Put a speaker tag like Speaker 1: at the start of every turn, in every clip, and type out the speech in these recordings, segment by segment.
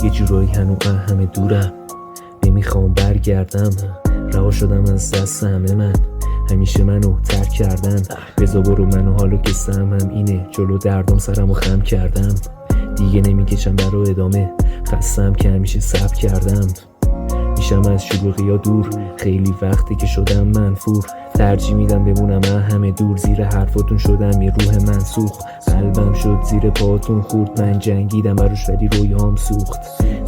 Speaker 1: یه جورایی هنوز همه دورم، نمیخوام برگردم. رها شدم از دست همه، من همیشه منو ترک کردن. بذار برو، منو حالو که سهمم اینه، جلو دردم سرمو خم کردم. دیگه نمیکشم برا ادامه، خستم که همیشه صبر کردم. میشم از شلوغی ها دور، خیلی وقتی که شدم منفور. ترجیح میدم بمونم همه دور، زیر حرفاتون شدم یه روح منسوخ. قلبم شد زیر پاتون خورد، من جنگیدم براش ولی رویام سوخت.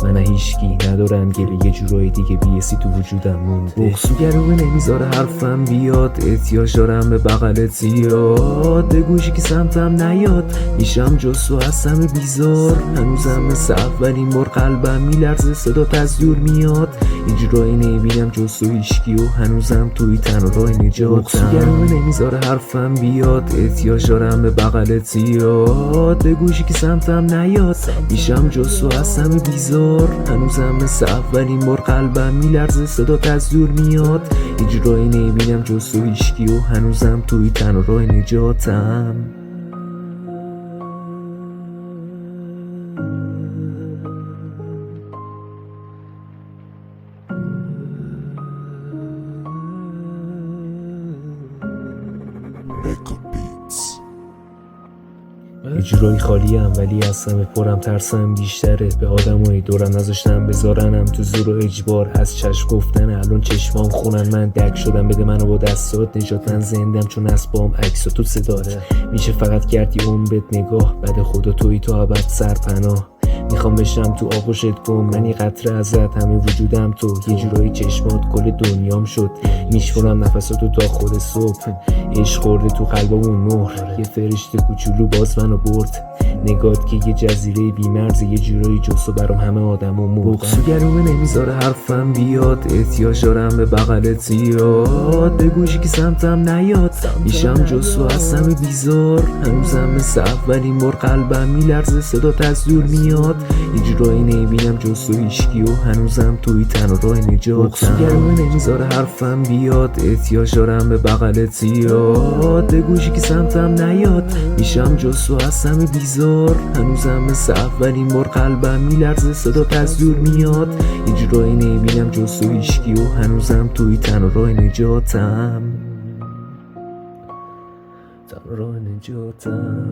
Speaker 1: من هیچکی ندارم گله، یه جورای دیگه بیسی تو وجودم مونده. بغضوگرمه نمیذاره حرفم بیاد، احتیاج دارم به بغلت زیاد. به گوشی که سمتم نیاد، میشم جز تو از همه بیزار. هنوزم مثل اولین بار قلبم میلرزه، صدات از دور میاد. یه جورایی نمیبینم جز تو هیچکی و هنوزم توی تنها راه نجاتم. بغضوگرمه نمیذاره حرفم بیاد، احتیاج دارم به بغلت زیاد. به گوشی که سمتم نیاد، میشم جز تو از همه بیزار. هنوزم مثل اولین بار قلبم میلرزه، صدات از دور میاد. یه جورایی نمیبینم جز تو هیچکی و هنوزم توی تنها راه نجاتم. یه جورایی خالیم ولی از همه پرم، ترسم بیشتره. به آدمای دورم نذاشتم بذارنم تو زور و اجبار. از چشم گفتن الان چشمام خونن، من دک شدم بده منو با دستات نجات. من زندم چون اسبام عکس تو صداره، میشه فقط کرد یه اون بهت نگاه. بعد خدا توی تو ابد سرپناه. میخوام بشم تو آغوشت گم، من یه قطره ازت، همه وجودم تو. یه جورایی چشمات کل دنیام شد، میشورم نفساتو تا خود صبح. عشق خورده تو قلبمون مهر، یه فرشته کوچولو باز منو برد. نگات که یه جزیره بی‌مرز، یه جورایی جستو برام همه آدمو مردن. بغضوگرمه نمیذاره حرفم بیاد، احتیاج دارم به بغلت زیاد. به گوشی که سمتم نیاد، میشم جز تو از همه بیزار. هنوزم مثل اولین بار قلبم میلرزه، صدات از دور میاد. یه جورایی نمیبینم جز تو هیچکی و هنوزم توی تنها راه نجاتم. بغضوگرمه نمیذاره حرفم بیاد، احتیاج دارم به بغلت زیاد. به گوشی که سمتم نیاد، میشم جز تو از همه بیزار. هنوزم مثل اولین بار قلبم میلرزه، صدات از دور میاد. یه جورایی نمیبینم جز تو هیچکی و هنوزم توی تنها راه نجاتم. تنها راه نجاتم.